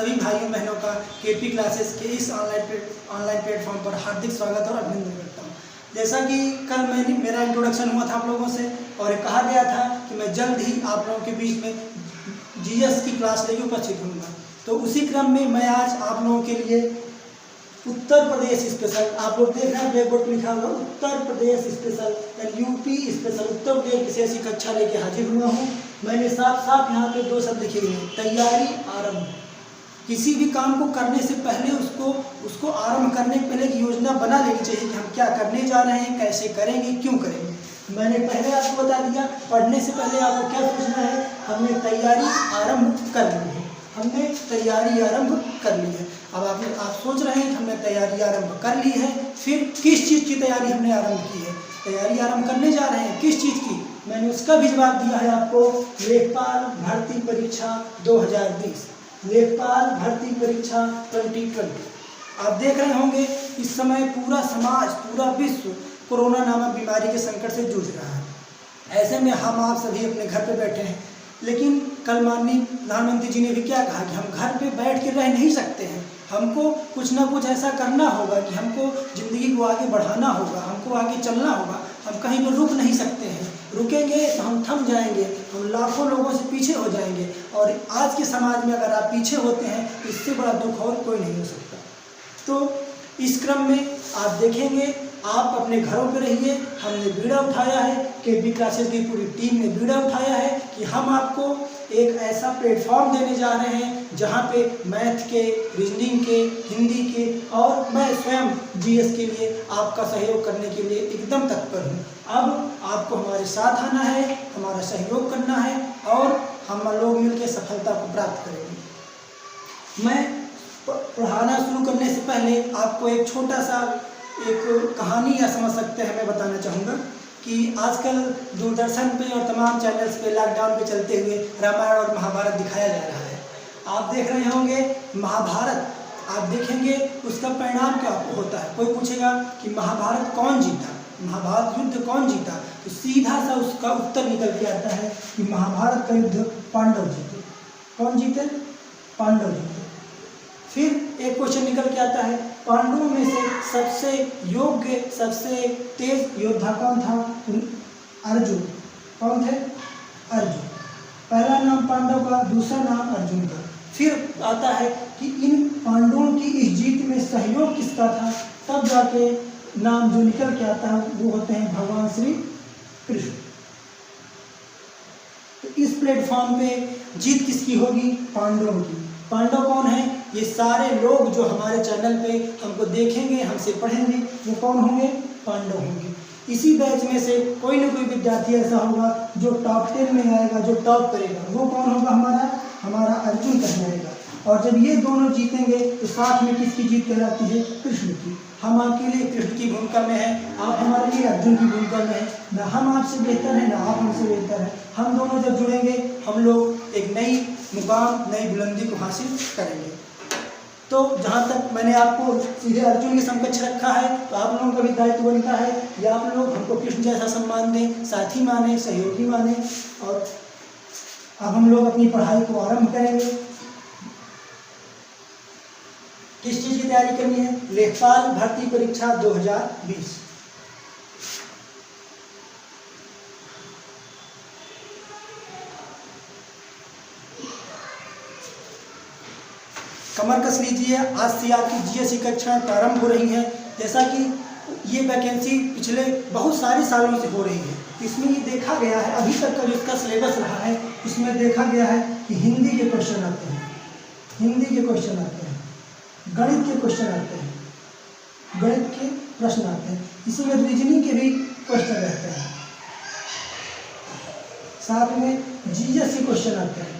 सभी भाइयों बहनों का केपी क्लासेस के इस ऑनलाइन प्लेटफॉर्म पर हार्दिक स्वागत और अभिनंदन करता हूँ। जैसा कि कल मेरा इंट्रोडक्शन हुआ था आप लोगों से और कहा गया था कि मैं जल्द ही आप लोगों के बीच में जीएस की क्लास लेकर उपस्थित होऊंगा, तो उसी क्रम में मैं आज आप लोगों के लिए उत्तर प्रदेश स्पेशल, आप लोग देख रहे हैं ब्लैक बोर्ड लिखा हुआ उत्तर प्रदेश स्पेशल या यूपी स्पेशल उत्तर प्रदेश विशेष की कक्षा लेके हाजिर हुआ हूँ। मैंने साफ साफ यहाँ पे 2 शब्द लिखे हुए हैं, तैयारी आरंभ। किसी भी काम को करने से पहले उसको आरंभ करने के पहले एक योजना बना लेनी चाहिए कि हम क्या करने जा रहे हैं, कैसे करेंगे, क्यों करेंगे। मैंने पहले आपको बता दिया, पढ़ने से पहले आपको क्या सोचना है, हमने तैयारी आरंभ कर ली है, हमने तैयारी आरंभ कर ली है। अब आप सोच रहे हैं कि हमने तैयारी आरंभ कर ली है, फिर किस चीज़ की तैयारी हमने आरंभ की है, तैयारी आरंभ करने जा रहे हैं किस चीज़ की, मैंने उसका भी जवाब दिया है आपको। लेखपाल भर्ती परीक्षा 2020, लेखपाल भर्ती परीक्षा 2020। आप देख रहे होंगे इस समय पूरा समाज, पूरा विश्व कोरोना नामक बीमारी के संकट से जूझ रहा है। ऐसे में हम आप सभी अपने घर पे बैठे हैं, लेकिन कल माननीय प्रधानमंत्री जी ने भी क्या कहा कि हम घर पे बैठ के रह नहीं सकते हैं, हमको कुछ ना कुछ ऐसा करना होगा कि हमको ज़िंदगी को आगे बढ़ाना होगा, हमको आगे चलना होगा, हम कहीं पर रुक नहीं सकते हैं। रुकेंगे तो हम थम जाएंगे, हम लाखों लोगों से पीछे हो जाएंगे। और आज के समाज में अगर आप पीछे होते हैं तो इससे बड़ा दुख और कोई नहीं हो सकता। तो इस क्रम में आप देखेंगे, आप अपने घरों पे रहिए। हमने बीड़ा उठाया है, केपी क्लासेस की पूरी टीम ने बीड़ा उठाया है कि हम आपको एक ऐसा प्लेटफॉर्म देने जा रहे हैं जहां पे मैथ के, रीजनिंग के, हिंदी के और मैं स्वयं जीएस के लिए आपका सहयोग करने के लिए एकदम तत्पर हूं। अब आपको हमारे साथ आना है, हमारा सहयोग करना है और हम लोग मिलकर सफलता को प्राप्त करेंगे। मैं पढ़ाना शुरू करने से पहले आपको एक छोटा सा एक कहानी या समझ सकते हैं मैं बताना चाहूँगा कि आजकल दूरदर्शन पे और तमाम चैनल्स पे लॉकडाउन पे चलते हुए रामायण और महाभारत दिखाया जा रहा है। आप देख रहे होंगे महाभारत, आप देखेंगे उसका परिणाम क्या होता है। कोई पूछेगा कि महाभारत कौन जीता, महाभारत युद्ध कौन जीता, तो सीधा सा उसका उत्तर निकल के आता है कि महाभारत का युद्ध पांडव जीते। कौन जीते? पांडव जीते। फिर एक क्वेश्चन निकल के आता है, पांडवों में से सबसे योग्य, सबसे तेज योद्धा कौन था? अर्जुन। कौन थे? अर्जुन। पहला नाम पांडव का, दूसरा नाम अर्जुन का। फिर आता है कि इन पांडवों की इस जीत में सहयोग किसका था, तब जाके नाम जो निकल के आता है वो होते हैं भगवान श्री कृष्ण। तो इस प्लेटफॉर्म पे जीत किसकी होगी? पांडवों की। पांडव कौन है? ये सारे लोग जो हमारे चैनल पे हमको देखेंगे, हमसे पढ़ेंगे, वो कौन होंगे? पांडव होंगे। इसी बैच में से कोई ना कोई विद्यार्थी ऐसा होगा जो टॉप 10 में आएगा, जो टॉप करेगा। वो कौन होगा? हमारा अर्जुन कहलाएगा। और जब ये दोनों जीतेंगे तो साथ में किसकी जीत कहलाती है? कृष्ण की। हम आपके लिए कृष्ण की भूमिका में हैं, आप हमारे लिए अर्जुन की भूमिका में हैं। ना हम आपसे बेहतर हैं, ना आप हमसे बेहतर हैं। हम दोनों जब जुड़ेंगे हम लोग एक नई मुकाम, नई बुलंदी को हासिल करेंगे। तो जहाँ तक मैंने आपको सीधे अर्जुन के समकक्ष रखा है, तो आप लोगों का भी दायित्व बनता है कि आप लोग हमको कृष्ण जैसा सम्मान दें, साथी माने, सहयोगी माने। और अब हम लोग अपनी पढ़ाई को आरंभ करेंगे। किस चीज़ की तैयारी करनी है? लेखपाल भर्ती परीक्षा 2020। कमर कस लीजिए, आज से आपकी जीएस की कक्षाएं प्रारंभ हो रही हैं। जैसा कि ये वैकेंसी पिछले बहुत सारे सालों से हो रही है, इसमें ये देखा गया है, अभी तक का जो इसका सिलेबस रहा है उसमें देखा गया है कि हिंदी के क्वेश्चन आते हैं, हिंदी के क्वेश्चन आते हैं, गणित के क्वेश्चन आते हैं, गणित के प्रश्न आते हैं, इसी में रीजनिंग के भी क्वेश्चन रहते हैं, साथ में जीएस के क्वेश्चन आते हैं।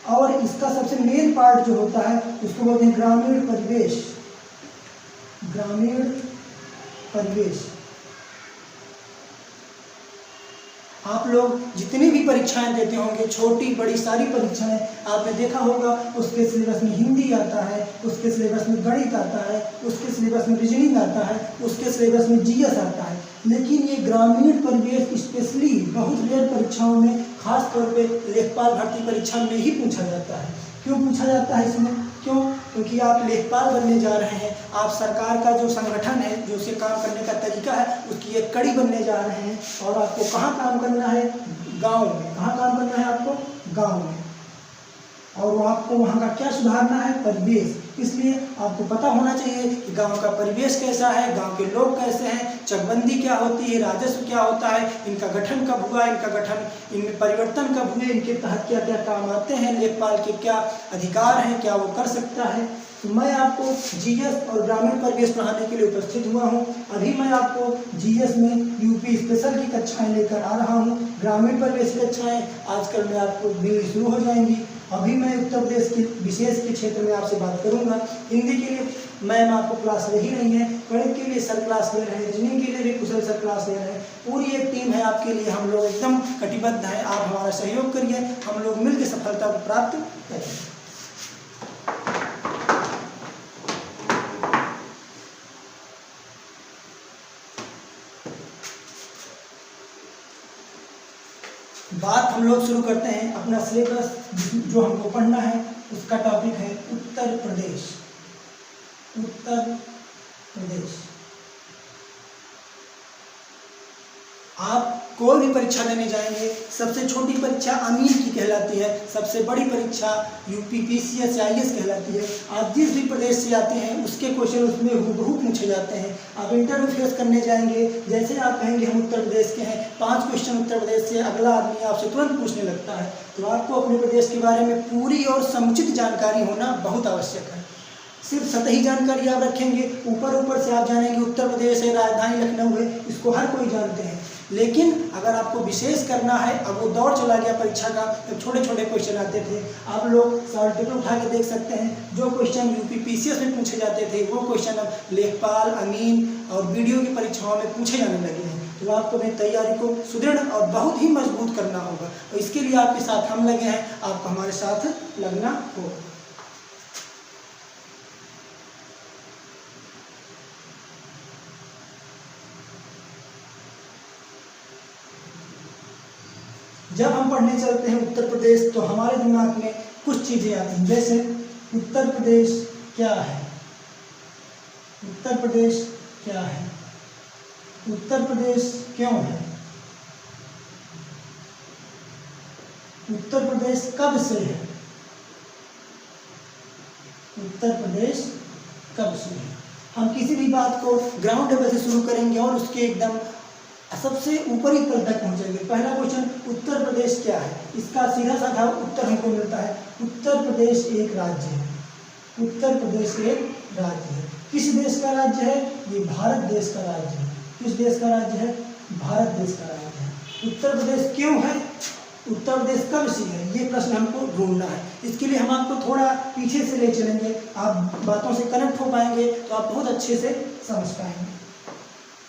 और इसका सबसे मेन पार्ट जो होता है उसको बोलते हैं ग्रामीण परिवेश। ग्रामीण परिवेश। आप लोग जितनी भी परीक्षाएं देते होंगे, छोटी बड़ी सारी परीक्षाएं, आपने देखा होगा उसके सिलेबस में हिंदी आता है, उसके सिलेबस में गणित आता है, उसके सिलेबस में रीजनिंग आता है, उसके सिलेबस में जीएस आता है। लेकिन ये ग्रामीण परिवेश स्पेशली बहुत रेयर परीक्षाओं में, खास तौर पे लेखपाल भर्ती परीक्षा में ही पूछा जाता है। क्यों पूछा जाता है? इसमें क्यों? क्योंकि आप लेखपाल बनने जा रहे हैं, आप सरकार का जो संगठन है, जो उसके काम करने का तरीका है, उसकी एक कड़ी बनने जा रहे हैं। और आपको कहाँ काम करना है? गाँव में। कहाँ काम करना है आपको? गाँव में। और आपको वहाँ का क्या सुधारना है? परिवेश। इसलिए आपको पता होना चाहिए कि गांव का परिवेश कैसा है, गांव के लोग कैसे हैं, चकबंदी क्या होती है, राजस्व क्या होता है, इनका गठन कब हुआ, इनमें परिवर्तन कब हुए, इनके तहत क्या क्या काम आते हैं, लेखपाल के क्या अधिकार हैं, क्या वो कर सकता है। तो मैं आपको जीएस और ग्रामीण परिवेश पढ़ाने के लिए उपस्थित हुआ हूँ। अभी मैं आपको जीएस में यूपी स्पेशल की कक्षाएँ लेकर आ रहा हूँ। ग्रामीण परिवेश की कक्षाएँ आजकल में आपको मिलनी शुरू हो जाएंगी। अभी मैं उत्तर प्रदेश के विशेष के क्षेत्र में आपसे बात करूंगा। हिंदी के लिए मैम आपको क्लास ले ही रही है, गणित के लिए सर क्लास ले रहे हैं, रीजनिंग के लिए भी कुशल सर क्लास ले रहे हैं। पूरी एक टीम है आपके लिए, हम लोग एकदम कटिबद्ध हैं। आप हमारा सहयोग करिए, हम लोग मिलकर सफलता को प्राप्त करें। बात हम लोग शुरू करते हैं। अपना सिलेबस जो हमको पढ़ना है उसका टॉपिक है उत्तर प्रदेश। उत्तर प्रदेश। आप कोई भी परीक्षा देने जाएंगे, सबसे छोटी परीक्षा अमीन की कहलाती है, सबसे बड़ी परीक्षा यूपी पीसीएस या आईएएस कहलाती है। आप जिस भी प्रदेश से आते हैं उसके क्वेश्चन उसमें हूबहू पूछे जाते हैं। आप इंटरव्यू फेस करने जाएंगे, जैसे आप कहेंगे हम उत्तर प्रदेश के हैं, 5 क्वेश्चन उत्तर प्रदेश से, अगला आदमी आपसे तुरंत पूछने लगता है। तो आपको अपने प्रदेश के बारे में पूरी और समुचित जानकारी होना बहुत आवश्यक है। सिर्फ सतही जानकारी आप रखेंगे, ऊपर से आप जानेंगे उत्तर प्रदेश है, राजधानी लखनऊ है, इसको हर कोई जानते हैं। लेकिन अगर आपको विशेष करना है, अब वो दौर चला गया परीक्षा का, जब छोटे छोटे क्वेश्चन आते थे। आप लोग सवाल पेपर उठा के देख सकते हैं, जो क्वेश्चन यूपी पीसीएस में पूछे जाते थे वो क्वेश्चन अब लेखपाल, अमीन और वीडियो की परीक्षाओं में पूछे जाने लगे हैं। तो आपको अपनी तैयारी को सुदृढ़ और बहुत ही मजबूत करना होगा, और इसके लिए आपके साथ हम लगे हैं, आपको हमारे साथ लगना होगा। जब हम पढ़ने चलते हैं उत्तर प्रदेश तो हमारे दिमाग में कुछ चीज़ें आती हैं, जैसे उत्तर प्रदेश क्या है, उत्तर प्रदेश क्या है, उत्तर प्रदेश क्यों है, उत्तर प्रदेश कब से है, उत्तर प्रदेश कब से है। हम किसी भी बात को ग्राउंड लेवल से शुरू करेंगे और उसके एकदम सबसे ऊपरी तल तक पहुंचेंगे। पहला क्वेश्चन उत्तर प्रदेश क्या है, इसका सीधा साधा उत्तर हमको मिलता है उत्तर प्रदेश एक राज्य है। उत्तर प्रदेश एक राज्य है। किस देश का राज्य है? ये भारत देश का राज्य है। किस देश का राज्य है? भारत देश का राज्य है। उत्तर प्रदेश क्यों है, उत्तर प्रदेश कब से है, ये प्रश्न हमको ढूंढना है। इसके लिए हम आपको थोड़ा पीछे से ले चलेंगे, आप बातों से कनेक्ट हो पाएंगे तो आप बहुत अच्छे से समझ पाएंगे।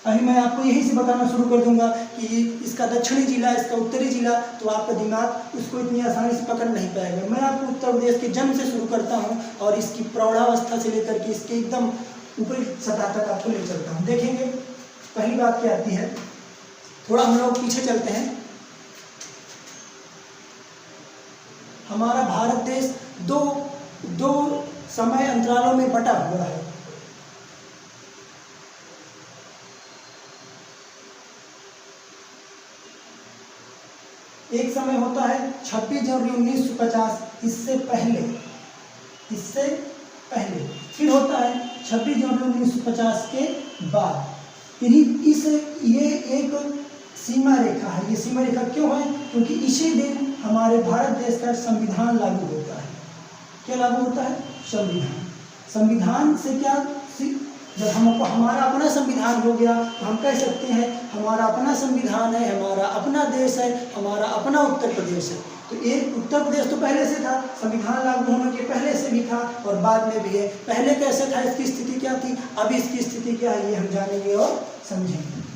अभी मैं आपको यहीं से बताना शुरू कर दूंगा कि इसका दक्षिणी जिला, इसका उत्तरी जिला, तो आपका दिमाग उसको इतनी आसानी से पकड़ नहीं पाएगा। मैं आपको उत्तर प्रदेश के जन्म से शुरू करता हूं और इसकी प्रौढ़ावस्था से लेकर के इसके एकदम ऊपरी सतह तक आपको ले चलता हूं। देखेंगे पहली बात क्या आती है, थोड़ा हम लोग पीछे चलते हैं। हमारा भारत देश दो समय अंतरालों में बटा हुआ है। एक समय होता है 26 जनवरी 1950, इससे पहले, फिर होता है 26 जनवरी 1950 के बाद। ये एक सीमा रेखा है। ये सीमा रेखा क्यों है? क्योंकि इसी दिन हमारे भारत देश का संविधान लागू होता है। क्या लागू होता है? संविधान। संविधान से क्या, जब हमको हमारा अपना संविधान हो गया तो हम कह सकते हैं हमारा अपना संविधान है, हमारा अपना देश है, हमारा अपना उत्तर प्रदेश है। तो एक उत्तर प्रदेश तो पहले से था, संविधान लागू होने के पहले से भी था और बाद में भी है। पहले कैसे था, इसकी स्थिति क्या थी, अब इसकी स्थिति क्या है, ये हम जानेंगे और समझेंगे।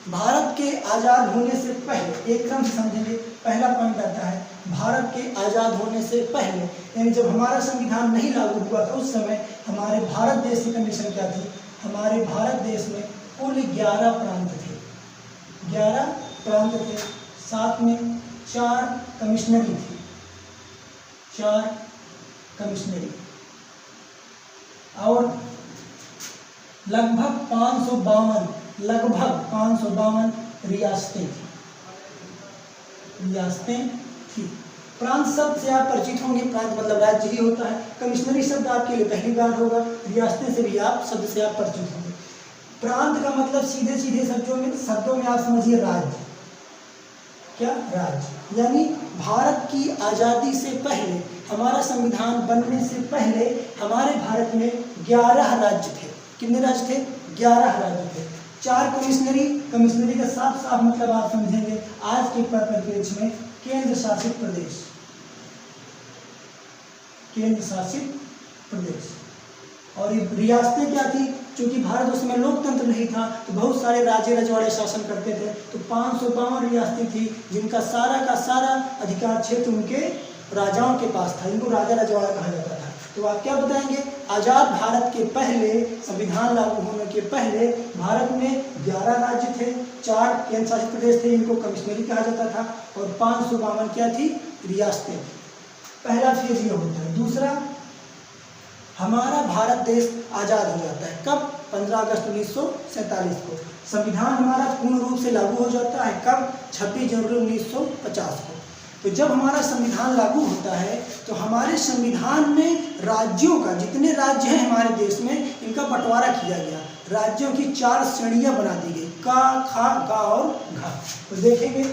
भारत के आज़ाद होने से पहले, एक क्रम से समझेंगे। पहला पॉइंट आता है भारत के आज़ाद होने से पहले, यानी जब हमारा संविधान नहीं लागू हुआ था उस समय हमारे भारत देश की कंडीशन क्या थी। हमारे भारत देश में कुल 11 प्रांत थे, 11 प्रांत थे, साथ में 4 कमिश्नरी थी। 4 कमिश्नरी और लगभग 552 रियासतें थी। प्रांत शब्द से आप परिचित होंगे, प्रांत मतलब राज्य ही होता है। कमिश्नरी शब्द आपके लिए पहली बार होगा, रियासतें से भी शब्द से आप परिचित होंगे। प्रांत का मतलब सीधे सीधे शब्दों में आप समझिए राज्य। क्या? राज्य। यानी भारत की आज़ादी से पहले, हमारा संविधान बनने से पहले हमारे भारत में 11 राज्य थे। कितने राज्य थे? 11 राज्य थे। 4 कमिश्नरी का साफ साफ मतलब आप समझेंगे आज के परिप्रेक्ष्य में केंद्र शासित प्रदेश। और ये रियासतें क्या थी? क्योंकि भारत उस समय लोकतंत्र नहीं था तो बहुत सारे राज्य रजवाड़े शासन करते थे, तो 552 रियासतें थी जिनका सारा का सारा अधिकार क्षेत्र उनके राजाओं के पास था। इनको राजा रजवाड़ा कहा जाता था। तो आप क्या बताएंगे? आज़ाद भारत के पहले, संविधान लागू होने के पहले भारत में 11 राज्य थे, 4 केंद्र शासित प्रदेश थे, इनको कमिश्नरी कहा जाता था, और 552 क्या थी? रियासतें। पहला फेज ये होता है। दूसरा, हमारा भारत देश आज़ाद हो जाता है। कब? 15 अगस्त 1947 को। संविधान हमारा पूर्ण रूप से लागू हो जाता है। कब? 26 जनवरी 1950 को। तो जब हमारा संविधान लागू होता है तो हमारे संविधान में राज्यों का, जितने राज्य हैं हमारे देश में, इनका बंटवारा किया गया। राज्यों की 4 श्रेणियां बना दी गई, का, खा, गा और घा। तो देखेंगे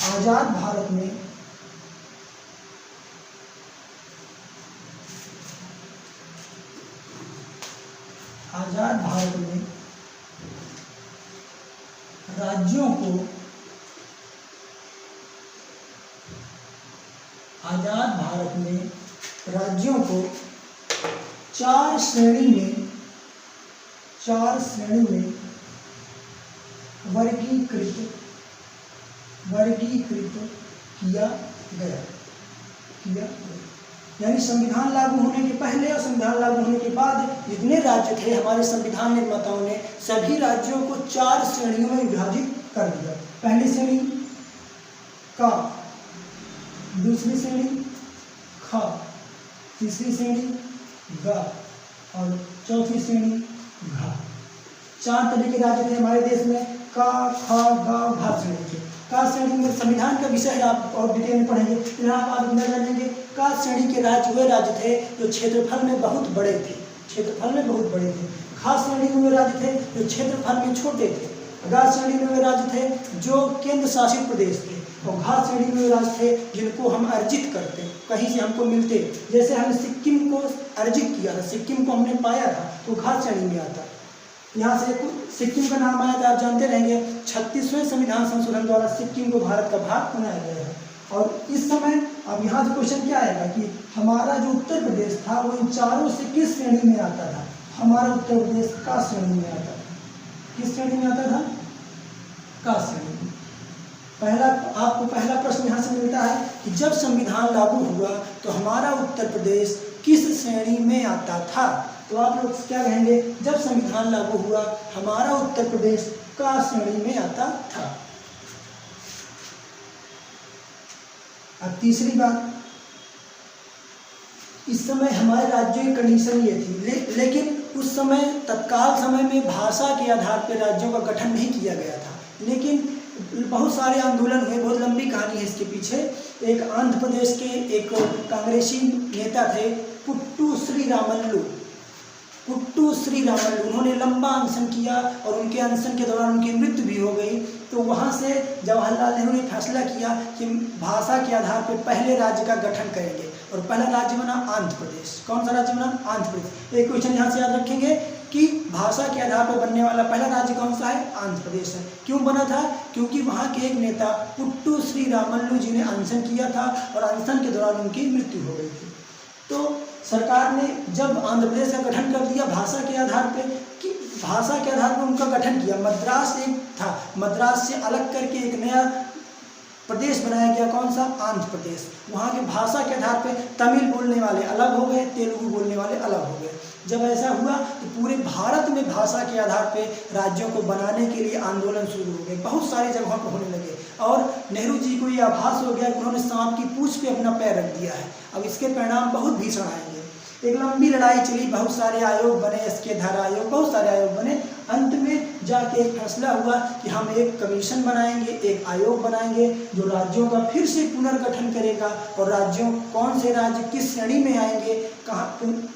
आज़ाद भारत में राज्यों को, आज़ाद भारत में राज्यों को 4 श्रेणी में वर्गीकृत किया गया। यानी संविधान लागू होने के पहले और संविधान लागू होने के बाद जितने राज्य थे, हमारे संविधान निर्माताओं ने सभी राज्यों को 4 श्रेणियों में विभाजित कर दिया। पहली श्रेणी का, दूसरी श्रेणी खा, तीसरी श्रेणी गा और चौथी श्रेणी घा। 4 तरह के राज्य थे हमारे देश में, का, खा, गा, घा श्रेणी के। का श्रेणी में संविधान का विषय है, आप और डिटेल में पढ़ेंगे। यहाँ आप इतना जानेंगे, का श्रेणी के राज्य वे राज्य थे जो क्षेत्रफल में बहुत बड़े थे। खा श्रेणी में वे राज्य थे जो क्षेत्रफल में छोटे थे। गा श्रेणी में वे राज्य थे जो केंद्र शासित प्रदेश थे। और घा श्रेणी में वे राज्य थे जिनको हम अर्जित करते, कहीं से हमको मिलते। जैसे हमने सिक्किम को अर्जित किया था, सिक्किम को हमने पाया था, तो घा श्रेणी में आता। यहाँ से सिक्किम का नाम आया था, आप जानते रहेंगे। 36वें संविधान संशोधन द्वारा सिक्किम को भारत का भाग बनाया गया है। और इस समय अब यहाँ से क्वेश्चन क्या आएगा कि हमारा जो उत्तर प्रदेश था वो इन चारों से किस श्रेणी में आता था? हमारा उत्तर प्रदेश का श्रेणी में आता था। किस श्रेणी में आता था? का श्रेणी में। आपको पहला प्रश्न यहाँ से मिलता है कि जब संविधान लागू हुआ तो हमारा उत्तर प्रदेश किस श्रेणी में आता था? तो आप लोग क्या कहेंगे? जब संविधान लागू हुआ हमारा उत्तर प्रदेश का श्रेणी में आता था। अब तीसरी बात, इस समय हमारे राज्यों की कंडीशन ये थी, लेकिन उस समय तत्काल समय में भाषा के आधार पर राज्यों का गठन नहीं किया गया था। लेकिन बहुत सारे आंदोलन हुए, बहुत लंबी कहानी है इसके पीछे। एक आंध्र प्रदेश के एक कांग्रेसी नेता थे पुट्टू श्री रामल्लू। उन्होंने लंबा अनशन किया और उनके अनशन के दौरान उनकी मृत्यु भी हो गई। तो वहाँ से जवाहरलाल नेहरू ने फैसला किया कि भाषा के आधार पर पहले राज्य का गठन करेंगे, और पहला राज्य बना आंध्र प्रदेश। कौन सा राज्य बना? आंध्र प्रदेश। एक क्वेश्चन यहाँ से याद रखेंगे कि भाषा के आधार पर बनने वाला पहला राज्य कौन सा है? आंध्र प्रदेश है। क्यों बना था? क्योंकि वहाँ के एक नेता पुट्टू श्री रामल्लू जी ने अनशन किया था और अनशन के दौरान उनकी मृत्यु हो गई थी। तो सरकार ने जब आंध्र प्रदेश का गठन कर दिया भाषा के आधार पर, कि भाषा के आधार पर उनका गठन किया। मद्रास एक था, मद्रास से अलग करके एक नया प्रदेश बनाया गया। कौन सा? आंध्र प्रदेश। वहाँ के भाषा के आधार पे तमिल बोलने वाले अलग हो गए, तेलुगु बोलने वाले अलग हो गए। जब ऐसा हुआ तो पूरे भारत में भाषा के आधार पे राज्यों को बनाने के लिए आंदोलन शुरू हो गए, बहुत सारी जगहों पर होने लगे। और नेहरू जी को ये आभास हो गया कि उन्होंने सांप की पूंछ पे अपना पैर रख दिया है, अब इसके परिणाम बहुत भीषण आएंगे। एक लंबी लड़ाई चली, बहुत सारे आयोग बने, एसके धारा आयोग, बहुत सारे आयोग बने। अंत में जाके एक फैसला हुआ कि हम एक कमीशन बनाएंगे, एक आयोग बनाएंगे जो राज्यों का फिर से पुनर्गठन करेगा, और राज्यों कौन से राज्य किस श्रेणी में आएंगे, कहाँ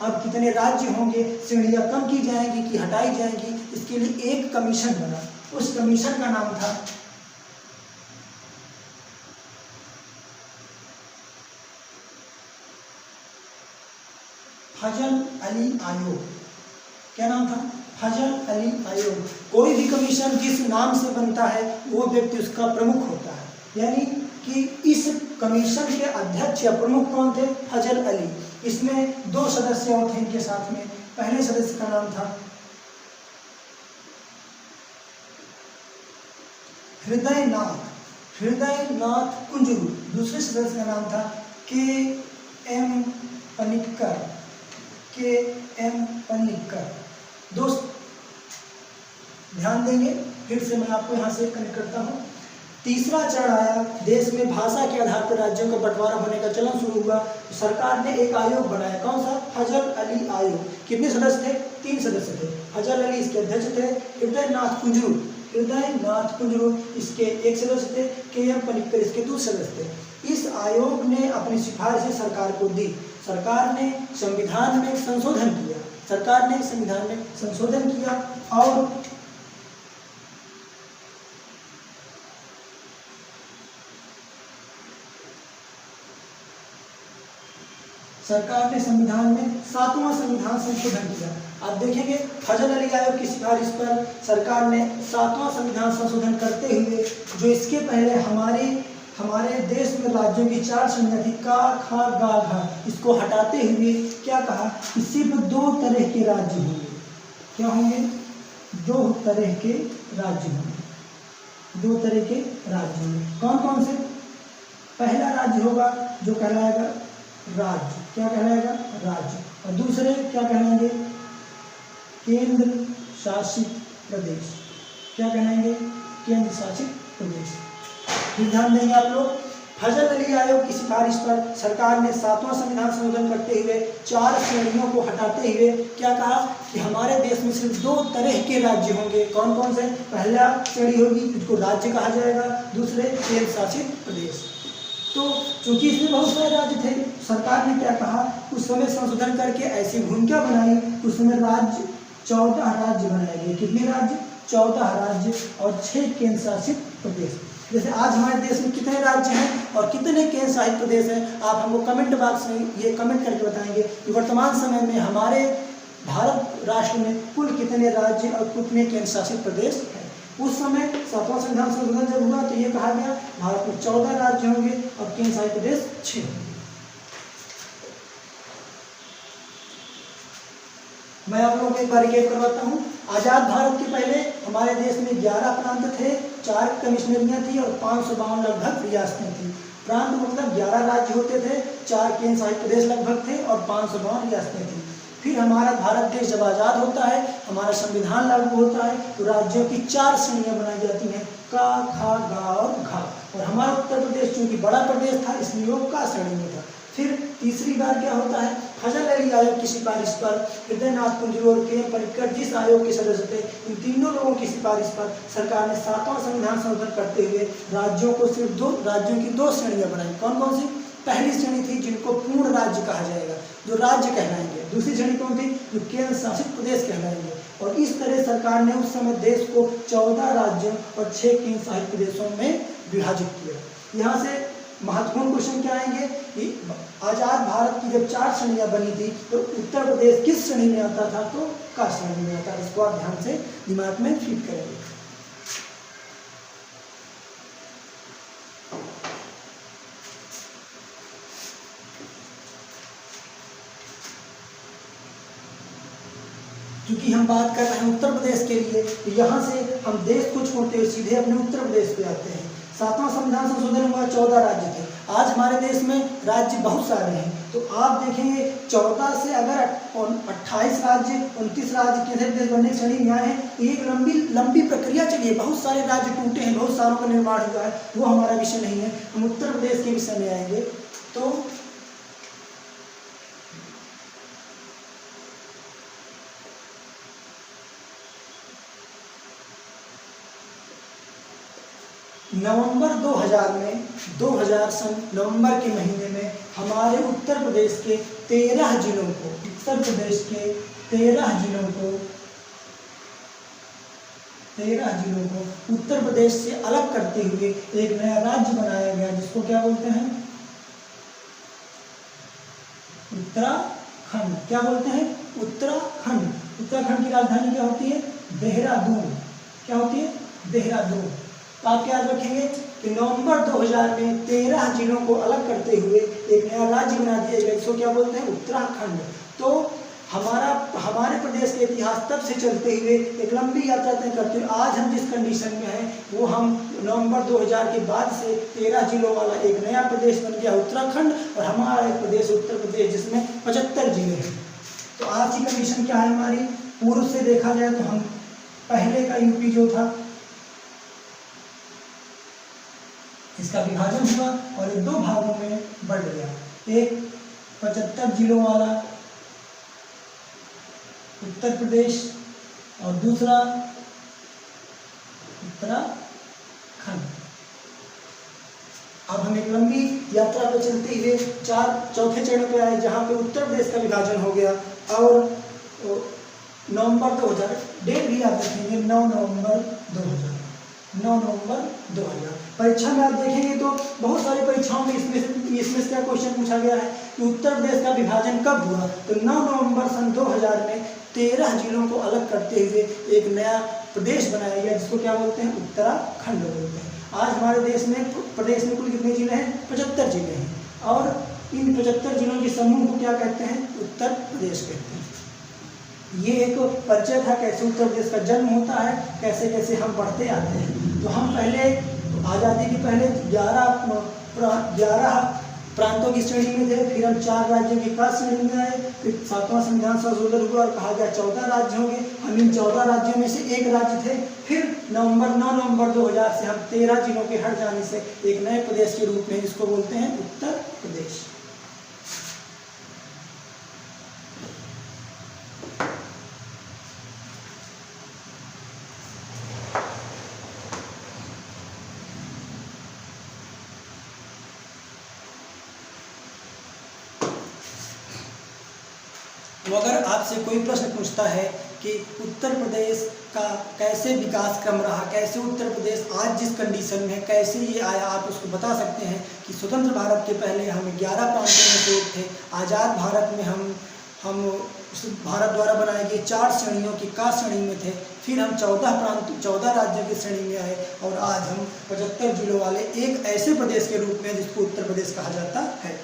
अब कितने राज्य होंगे, श्रेणियाँ कम की जाएंगी कि हटाई जाएंगी, इसके लिए एक कमीशन बना। उस कमीशन का नाम था फजल अली आयोग। क्या नाम था? फजल अली आयोग। कोई भी कमीशन जिस नाम से बनता है वो व्यक्ति उसका प्रमुख होता है, यानी कि इस कमीशन के अध्यक्ष या प्रमुख कौन थे? फजल अली। इसमें 2 सदस्य और थे इनके साथ में। पहले सदस्य का नाम था हृदयनाथ कुंजरू। दूसरे सदस्य का नाम था के.एम. पनिक्कर। दोस्त ध्यान देंगे, फिर से मैं आपको यहाँ से कनेक्ट करता हूँ। तीसरा चरण आया, देश में भाषा के आधार पर राज्यों का बंटवारा होने का चलन शुरू हुआ। तो सरकार ने एक आयोग बनाया, कौन सा? फजल अली आयोग। कितने सदस्य थे? 3 सदस्य थे। फजल अली इसके अध्यक्ष थे, हृदयनाथ कुंजरू इसके एक सदस्य थे, के.एम. पनिक्कर इसके दूसरे सदस्य थे। इस आयोग ने अपनी सिफारिशें सरकार को दी। सरकार ने संविधान में संशोधन किया और सरकार ने संविधान में 7वां संविधान संशोधन किया। आप देखेंगे फजल अली आयोग की सिफारिश पर सरकार ने 7वां संविधान संशोधन करते हुए, जो इसके पहले हमारे देश में राज्यों की 4 श्रेणियाँ थी, का, खा, गा, घा, इसको हटाते हुए क्या कहा कि सिर्फ 2 तरह के राज्य होंगे। क्या होंगे? 2 तरह के राज्य होंगे। 2 तरह के राज्य होंगे। कौन कौन से? पहला राज्य होगा जो कहलाएगा राज्य। क्या कहलाएगा? राज्य। और दूसरे क्या कहलाएंगे? केंद्र शासित प्रदेश। क्या कहलाएंगे? केंद्र शासित प्रदेश। ध्यान देंगे आप लोग। फजल अली आयोग की सिफारिश पर सरकार ने 7वां संविधान संशोधन करते हुए 4 श्रेणियों को हटाते हुए क्या कहा कि हमारे देश में सिर्फ 2 तरह के राज्य होंगे। कौन कौन से? पहला श्रेणी होगी जिसको राज्य कहा जाएगा, दूसरे केंद्र शासित प्रदेश। तो चूंकि इसमें बहुत सारे राज्य थे, सरकार ने क्या कहा, उस समय संशोधन करके ऐसी भूमिका बनाई, उस समय राज्य 14 राज्य बनाए गए। कितने राज्य? 14 राज्य और 6 केंद्र शासित प्रदेश। जैसे आज हमारे देश में कितने राज्य हैं और कितने केंद्र शासित प्रदेश हैं, आप हमको कमेंट बॉक्स में ये कमेंट करके बताएंगे कि वर्तमान समय में हमारे भारत राष्ट्र में कुल कितने राज्य और कितने केंद्र शासित प्रदेश हैं। उस समय 7वां संविधान संशोधन जब हुआ तो ये कहा गया भारत में 14 राज्य होंगे और केंद्र शासित प्रदेश 6। मैं आप लोगों को एक बार रिकेप करवाता हूँ। आज़ाद भारत के पहले हमारे देश में 11 प्रांत थे, 4 कमिश्नरियाँ थी और 552 लगभग रियासतें थी। प्रांत मतलब 11 राज्य होते थे, 4 केंद्र शासित प्रदेश लगभग थे और 552 रियासतें थी। फिर हमारा भारत देश जब आज़ाद होता है, हमारा संविधान लागू होता है, तो राज्यों की 4 श्रेणियाँ बनाई जाती हैं, का, खा, गा और घा। और हमारा उत्तर प्रदेश चूँकि बड़ा प्रदेश था इसलिए वो का श्रेणी में था। फिर तीसरी बार क्या होता है, फजल अली आयोग की सिफारिश पर हृदयनाथ कुंजरू और के.एम. पनिक्कर जिस आयोग के सदस्य थे, इन तीनों लोगों की सिफारिश पर सरकार ने 7वां संविधान संशोधन करते हुए राज्यों को सिर्फ 2 राज्यों की 2 श्रेणियाँ बनाई। कौन कौन सी? पहली श्रेणी थी जिनको पूर्ण राज्य कहा जाएगा, जो राज्य कहलाएंगे। दूसरी श्रेणी कौन थी? जो केंद्र शासित प्रदेश कहलाएंगे। और इस तरह सरकार ने उस समय देश को 14 राज्यों और 6 केंद्र शासित प्रदेशों में विभाजित किया। यहाँ से महत्वपूर्ण क्वेश्चन क्या आएंगे कि आज़ाद भारत की जब 4 श्रेणियाँ बनी थी तो उत्तर प्रदेश किस श्रेणी में आता था? तो का श्रेणी में आता है। इसको आप ध्यान से दिमाग में फिट करेंगे। क्योंकि हम बात कर रहे हैं उत्तर प्रदेश के लिए, तो यहाँ से हम देश को छोड़ते हुए सीधे अपने उत्तर प्रदेश पे आते हैं। 7वां संविधान संशोधन हुआ, 14 राज्य थे। आज हमारे देश में राज्य बहुत सारे हैं, तो आप देखेंगे 14 से अगर 28 राज्य 29 राज्य केंद्रीय प्रदेश बनने की श्रेणी में आए हैं, तो एक लंबी प्रक्रिया चली है, बहुत सारे राज्य टूटे हैं, बहुत सारों का निर्माण हुआ है, वो हमारा विषय नहीं है। हम उत्तर प्रदेश के विषय में आएंगे। तो नवंबर 2000 में 2000 सन नवंबर के महीने में हमारे उत्तर प्रदेश के 13 जिलों को, उत्तर प्रदेश के 13 जिलों को उत्तर प्रदेश से अलग करते हुए एक नया राज्य बनाया गया, जिसको क्या बोलते हैं? उत्तराखंड। क्या बोलते हैं? उत्तराखंड। उत्तराखंड की राजधानी क्या होती है? देहरादून। क्या होती है? देहरादून। तो आप याद रखेंगे कि नवंबर 2000 में 13 जिलों को अलग करते हुए एक नया राज्य बना दिया गया, इसको क्या बोलते हैं? उत्तराखंड। तो हमारे प्रदेश के इतिहास तब से चलते हुए एक लंबी यात्रा तय करते हुए आज हम जिस कंडीशन में हैं, वो हम नवंबर 2000 के बाद से 13 जिलों वाला एक नया प्रदेश बन गया उत्तराखंड, और हमारा एक प्रदेश उत्तर प्रदेश जिसमें 75 जिले हैं। तो आज की कंडीशन क्या है हमारी? पूर्व से देखा जाए तो हम पहले का यूपी जो था, इसका विभाजन हुआ और ये 2 भागों में बढ़ गया। एक 75 जिलों वाला उत्तर प्रदेश और दूसरा उत्तराखंड। अब हम एक लंबी यात्रा पर चलते हुए चौथे चरण पे आए, जहाँ पे उत्तर प्रदेश का विभाजन हो गया। और नवंबर 2000, डेट भी याद रखेंगे, 9 नवंबर 2000। परीक्षा में आप देखेंगे तो बहुत सारी परीक्षाओं में इसमें से क्या क्वेश्चन पूछा गया है कि उत्तर प्रदेश का विभाजन कब हुआ? तो 9 नवंबर सन 2000 में 13 जिलों को अलग करते हुए एक नया प्रदेश बनाया गया, जिसको क्या बोलते हैं? उत्तराखंड बोलते हैं। आज हमारे प्रदेश में कुल कितने जिले हैं? 75 जिले हैं, और इन 75 जिलों के समूह को क्या कहते हैं? उत्तर प्रदेश कहते हैं। ये एक परिचय था कैसे उत्तर प्रदेश का जन्म होता है, कैसे कैसे हम बढ़ते आते हैं। तो हम पहले आज़ादी के पहले 11 प्रांतों की श्रेणी में थे, फिर हम 4 राज्यों की खास श्रेणी में आए, फिर 7वां संविधान संशोधन हुआ और कहा गया 14 राज्य होंगे। हम इन 14 राज्यों में से एक राज्य थे। फिर 9 नवंबर 2000 से हम 13 जिलों के हट जाने से एक नए प्रदेश के रूप में इसको बोलते हैं उत्तर प्रदेश। तो अगर आपसे कोई प्रश्न पूछता है कि उत्तर प्रदेश का कैसे विकास क्रम रहा, कैसे उत्तर प्रदेश आज जिस कंडीशन में है कैसे ये आया, आप उसको बता सकते हैं कि स्वतंत्र भारत के पहले हम 11 प्रांतों में से एक थे। आज़ाद भारत में हम भारत द्वारा बनाए गए 4 श्रेणियों की का श्रेणी में थे। फिर हम 14 राज्यों की श्रेणी में आए, और आज हम 75 जिलों वाले एक ऐसे प्रदेश के रूप में जिसको उत्तर प्रदेश कहा जाता है।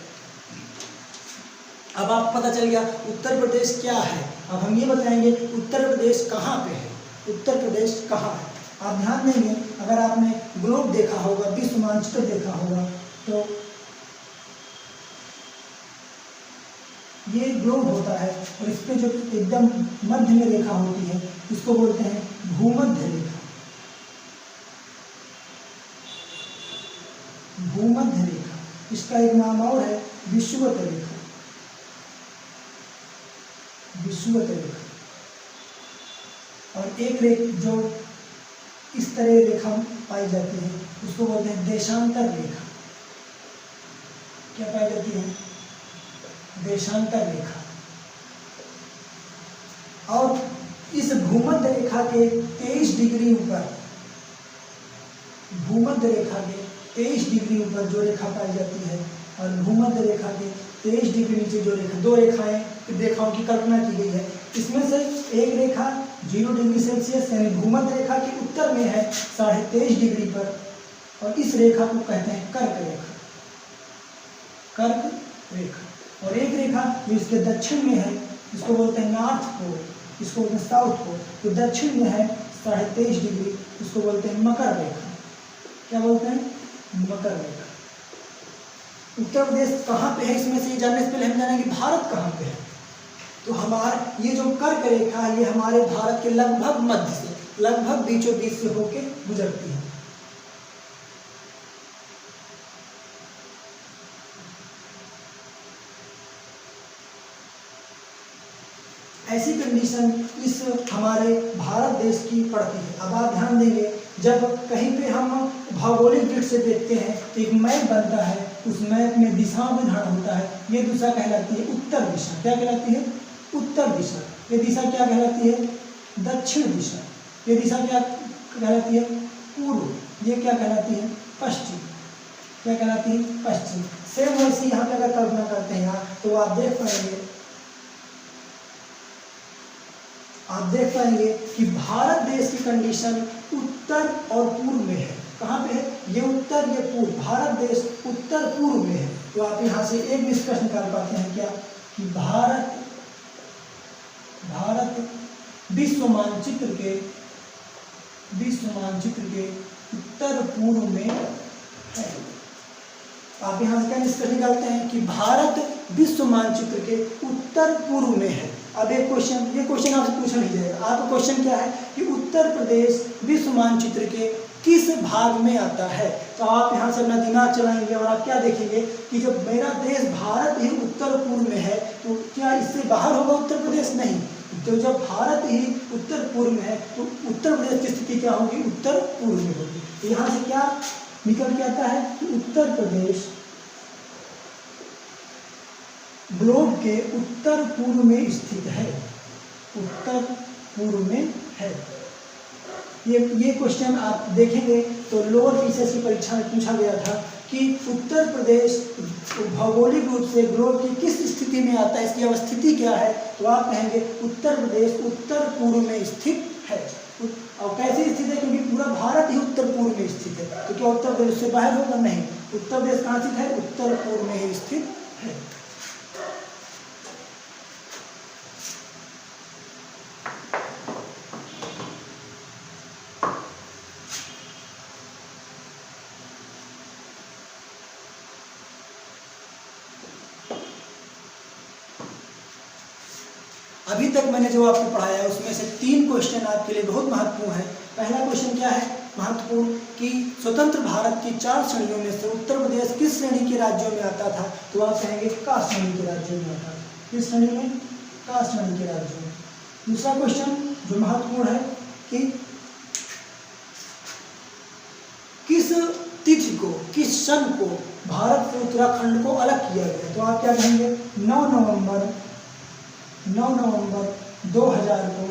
अब आपको पता चल गया उत्तर प्रदेश क्या है। अब हम ये बताएंगे उत्तर प्रदेश कहाँ पे है, उत्तर प्रदेश कहाँ है। आप ध्यान देंगे, अगर आपने ग्लोब देखा होगा, विश्व मानचित्र देखा होगा, तो ये ग्लोब होता है और इस पे जो एकदम मध्य में रेखा होती है इसको बोलते हैं भूमध्य रेखा। भूमध्य रेखा, इसका एक नाम और है विषुवत रेखा। विषुवत रेखा, और एक जो इस तरह रेखा पाई जाती है उसको बोलते हैं देशांतर रेखा। क्या पाई जाती है? देशांतर रेखा। और इस भूमध्य रेखा के 23 डिग्री ऊपर, भूमध्य रेखा के 23 डिग्री ऊपर जो रेखा पाई जाती है, और भूमध्य रेखा के 23 डिग्री नीचे जो रेखा, 2 रेखाओं की कल्पना की गई है। इसमें से एक रेखा 0 डिग्री सेल्सियस यानी भूमध्य रेखा के उत्तर में है 23.5 डिग्री पर, और इस रेखा को कहते हैं कर्क रेखा। कर्क रेखा। और एक रेखा जो इसके दक्षिण में है इसको बोलते हैं नॉर्थ पोल, इसको बोलते हैं साउथ पोल। जो दक्षिण में है 23.5 डिग्री उसको बोलते हैं मकर रेखा। क्या बोलते हैं? मकर रेखा। उत्तर प्रदेश कहाँ पे है, इसमें से जानने से पहले हम जानेंगे भारत कहाँ पे है। तो हमारा ये जो कर्क रेखा है ये हमारे भारत के लगभग मध्य से, लगभग बीचों बीच से होके गुजरती है। ऐसी कंडीशन इस हमारे भारत देश की पड़ती है। अब आप ध्यान देंगे, जब कहीं पे हम भौगोलिक दृष्टि से देखते हैं तो एक मैप बनता है, उस मैप में दिशा निर्धारण होता है। ये दिशा कहलाती है उत्तर दिशा। क्या कहलाती है? उत्तर दिशा। ये दिशा क्या कहलाती है? दक्षिण दिशा। ये दिशा क्या कहलाती है? पूर्व। ये क्या कहलाती है? पश्चिम। क्या कहलाती है? पश्चिम। सेम वैसे यहाँ पे अगर कल्पना करते हैं यहाँ, तो आप देख पाएंगे कि भारत देश की कंडीशन उत्तर और पूर्व में है। कहाँ पे है? ये उत्तर, ये पूर्व। भारत देश उत्तर पूर्व में है। तो आप यहाँ से एक निष्कर्ष निकाल पाते हैं क्या, कि भारत विश्व मानचित्र के उत्तर पूर्व में है। आप यहाँ से क्या निष्कर्ष निकालते हैं कि भारत विश्व मानचित्र के उत्तर पूर्व में है। अब ये क्वेश्चन आपसे पूछा नहीं जाएगा। आपका क्वेश्चन क्या है कि उत्तर प्रदेश विश्व मानचित्र के किस भाग में आता है। तो आप यहाँ से अपना दिमाग चलाएंगे और आप क्या देखेंगे कि जब मेरा देश भारत ही उत्तर पूर्व में है तो क्या इससे बाहर होगा उत्तर प्रदेश? नहीं। तो जब भारत ही उत्तर पूर्व में है तो उत्तर प्रदेश की स्थिति क्या होगी? उत्तर पूर्व में होगी। तो यहाँ से क्या निकल के आता है कि उत्तर प्रदेश ग्लोब के उत्तर पूर्व में स्थित है। उत्तर पूर्व में है। ये क्वेश्चन आप देखेंगे तो लोअर पीसीएस की परीक्षा में पूछा गया था कि उत्तर प्रदेश भौगोलिक रूप से ग्लोब की किस स्थिति में आता है, इसकी अवस्थिति क्या है। तो आप कहेंगे उत्तर प्रदेश उत्तर पूर्व में स्थित है। और कैसे स्थित है? क्योंकि पूरा भारत ही उत्तर पूर्व में स्थित है। तो क्या उत्तर प्रदेश से बाहर होगा? नहीं। उत्तर प्रदेश कहाँ स्थित है? उत्तर पूर्व में ही स्थित है। अभी तक मैंने जो आपको पढ़ाया है उसमें से 3 क्वेश्चन आपके लिए बहुत महत्वपूर्ण है। पहला क्वेश्चन क्या है महत्वपूर्ण, कि स्वतंत्र भारत की 4 श्रेणियों में से उत्तर प्रदेश किस श्रेणी के राज्यों में आता था। तो आप कहेंगे का श्रेणी के राज्यों में आता था। किस श्रेणी में? का श्रेणी के राज्यों में। दूसरा क्वेश्चन जो महत्वपूर्ण है कि किस तिथि को, किस सन को भारत से उत्तराखंड को अलग किया गया। तो आप क्या कहेंगे? 9 नवंबर 2000 को